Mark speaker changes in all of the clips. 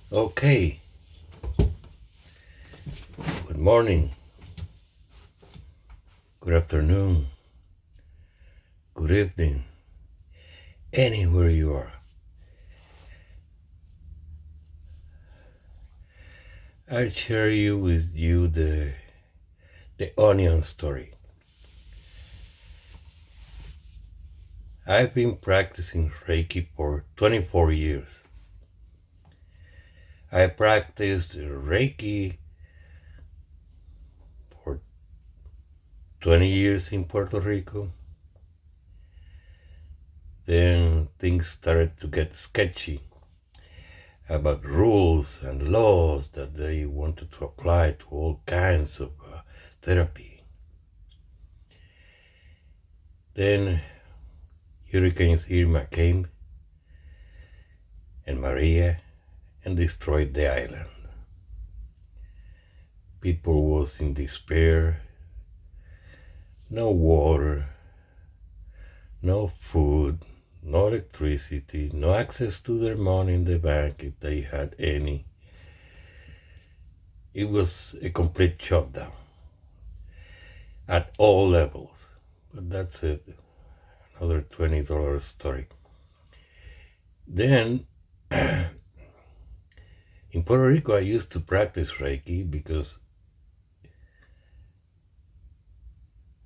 Speaker 1: Okay, good morning, good afternoon, good evening, anywhere you are. I'll share with you the onion story. I've been practicing Reiki for 24 years. I practiced Reiki for 20 years in Puerto Rico. Then things started to get sketchy about rules and laws that they wanted to apply to all kinds of therapy. Then Hurricanes Irma came and Maria and destroyed the island. People was in despair, no water, no food, no electricity, no access to their money in the bank if they had any. It was a complete shutdown at all levels. But that's it, another $20 story. Then in Puerto Rico, I used to practice Reiki because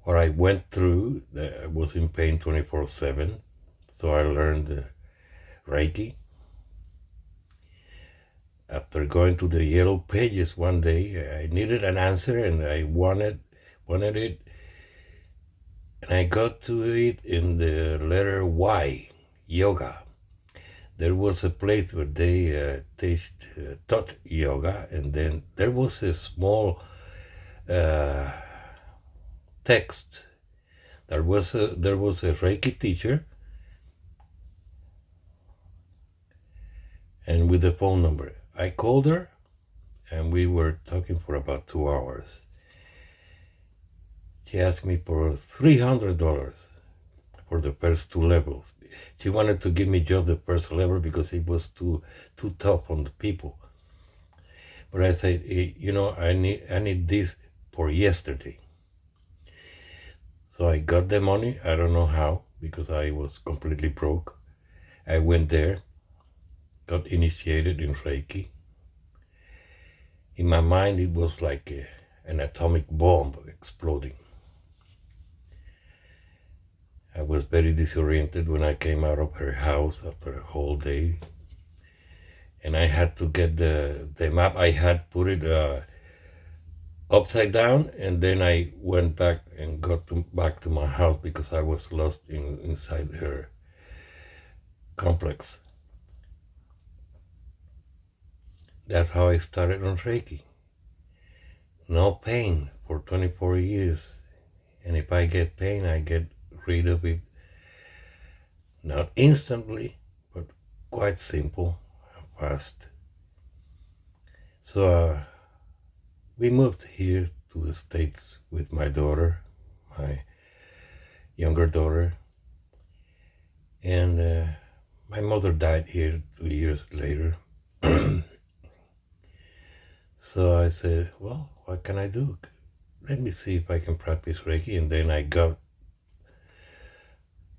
Speaker 1: what I went through, I was in pain 24/7. So I learned Reiki. After going to the yellow pages one day, I needed an answer and I wanted it, and I got to it in the letter Y, yoga. There was a place where they taught yoga, and then there was a small text. There was a Reiki teacher, and with the phone number. I called her, and we were talking for about 2 hours. She asked me for $300 for the first two levels. She wanted to give me just the first level because it was too tough on the people. But I said, hey, I need this for yesterday. So I got the money. I don't know how, because I was completely broke. I went there, got initiated in Reiki. In my mind, it was like an atomic bomb exploding. I was very disoriented when I came out of her house after a whole day. And I had to get the map. I had put it upside down, and then I went back and got back to my house because I was lost inside her complex. That's how I started on Reiki. No pain for 24 years. And if I get pain, I get rid of it. Not instantly, but quite simple and fast. So we moved here to the States with my daughter, my younger daughter. And my mother died here 2 years later. So I said, well, what can I do? Let me see if I can practice Reiki. And then I got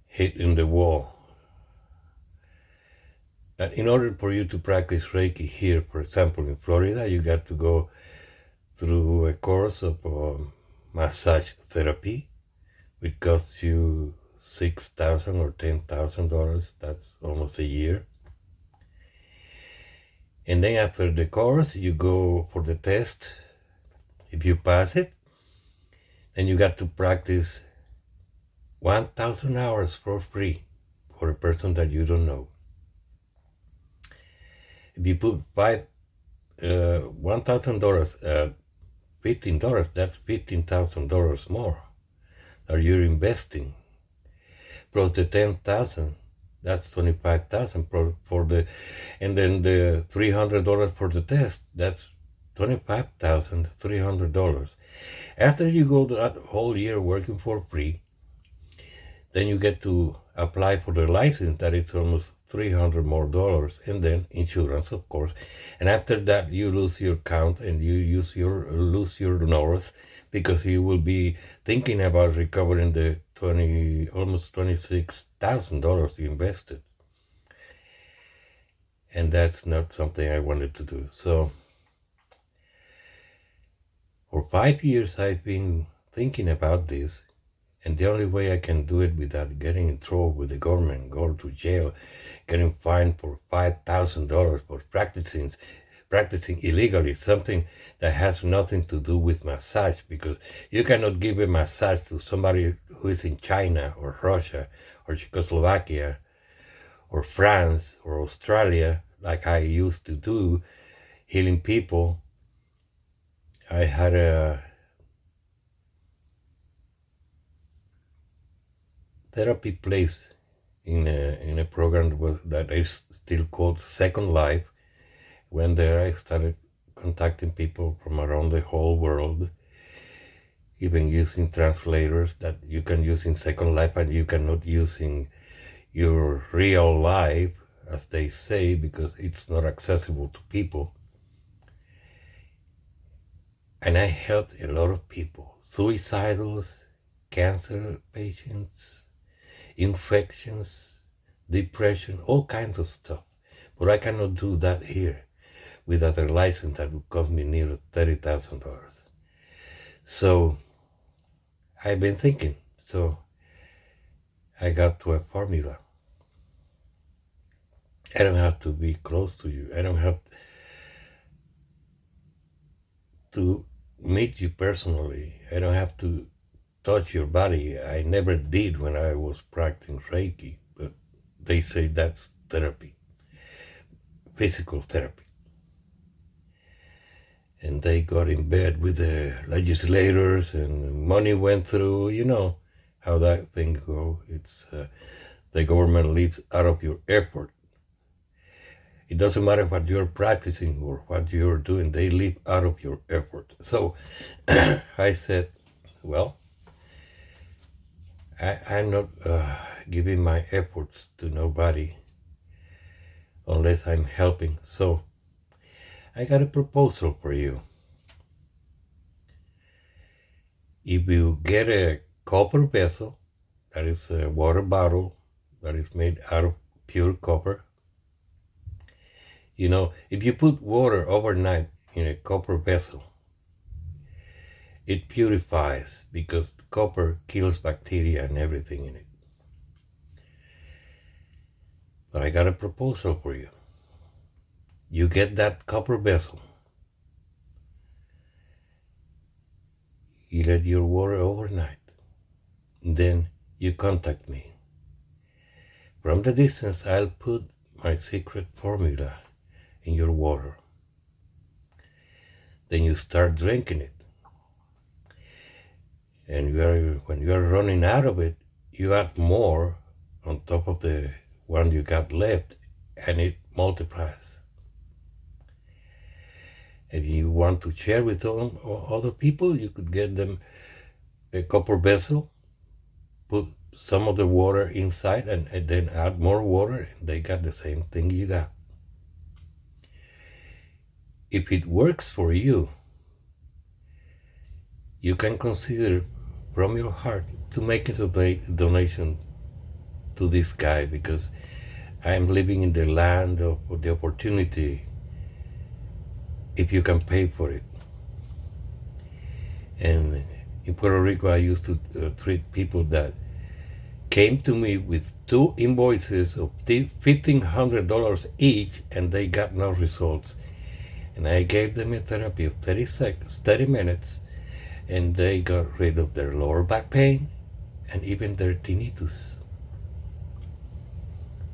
Speaker 1: hit in the wall. And in order for you to practice Reiki here, for example, in Florida, you got to go through a course of massage therapy, which costs you $6,000 or $10,000. That's almost a year. And then after the course, you go for the test. If you pass it, then you got to practice 1,000 hours for free for a person that you don't know. If you put $1,000 at $15, that's $15,000 more that you're investing. Plus the 10,000, that's 25,000 for the, and then the $300 for the test, that's $25,300. After you go that whole year working for free, then you get to apply for the license, that is almost $300 more, and then insurance, of course. And after that, you lose your count and you lose your north, because you will be thinking about recovering the almost $26,000 you invested. And that's not something I wanted to do. So for 5 years, I've been thinking about this, and the only way I can do it without getting in trouble with the government, going to jail, getting fined for $5,000 for practicing illegally, something that has nothing to do with massage, because you cannot give a massage to somebody who is in China or Russia or Czechoslovakia or France or Australia, like I used to do, healing people. I had a therapy place in a program that is still called Second Life. When there, I started contacting people from around the whole world, even using translators that you can use in Second Life and you cannot use in your real life, as they say, because it's not accessible to people. And I helped a lot of people, suicidals, cancer patients, infections, depression, all kinds of stuff. But I cannot do that here without a license that would cost me near $30,000. So I've been thinking, so I got to a formula. I don't have to be close to you. I don't have to meet you personally. I don't have to touch your body. I never did when I was practicing Reiki, but they say that's therapy, physical therapy. And they got in bed with the legislators and money went through, you know how that thing goes. It's the government lives out of your effort. It doesn't matter what you're practicing or what you're doing, they live out of your effort. So I said, well, I'm not giving my efforts to nobody unless I'm helping. So I got a proposal for you. If you get a copper vessel, that is a water bottle that is made out of pure copper, you know, if you put water overnight in a copper vessel, it purifies because the copper kills bacteria and everything in it. But I got a proposal for you. You get that copper vessel, you let your water overnight, then you contact me. From the distance, I'll put my secret formula in your water. Then you start drinking it. And when you are running out of it, you add more on top of the one you got left, and it multiplies. If you want to share with other people, you could get them a copper vessel, put some of the water inside, and then add more water, and they got the same thing you got. If it works for you, you can consider from your heart to make a donation to this guy, because I'm living in the land of the opportunity if you can pay for it. And in Puerto Rico, I used to treat people that came to me with 2 invoices of $1,500 each, and they got no results. And I gave them a therapy of 30 minutes, and they got rid of their lower back pain and even their tinnitus.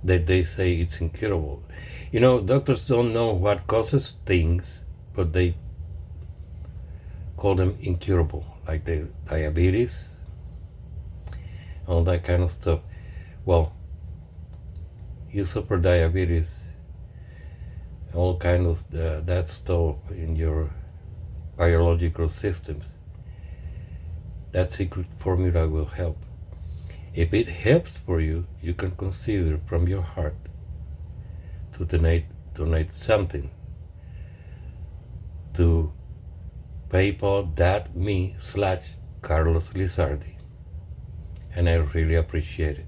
Speaker 1: That they say it's incurable. You know, doctors don't know what causes things, but they call them incurable, like the diabetes, all that kind of stuff. Well, you suffer diabetes, all kind of that stuff in your biological systems. That secret formula will help. If it helps for you, you can consider from your heart to donate something to paypal.me/Carlos Lizardi, and I really appreciate it.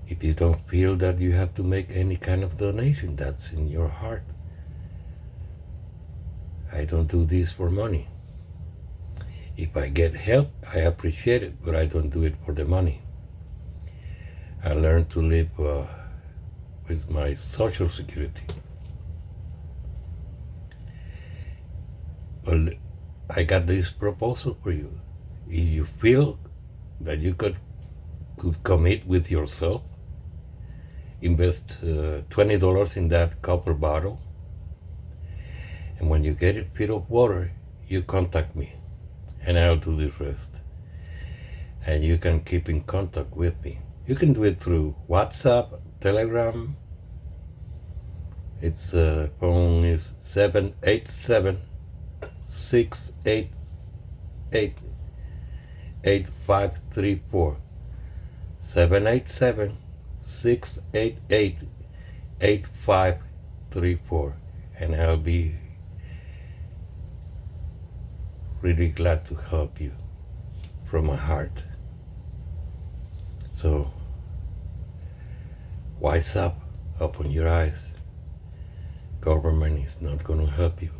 Speaker 1: If you don't feel that you have to make any kind of donation, that's in your heart. I don't do this for money. If I get help, I appreciate it, but I don't do it for the money. I learned to live with my Social Security. Well, I got this proposal for you. If you feel that you could commit with yourself, invest $20 in that copper bottle, and when you get a bit of water, you contact me, and I'll do the rest. And you can keep in contact with me. You can do it through WhatsApp, Telegram. Its phone is 787-688-8534. 787-688-8534. And I'll be really glad to help you from my heart. So, wise up, open your eyes. Government is not going to help you.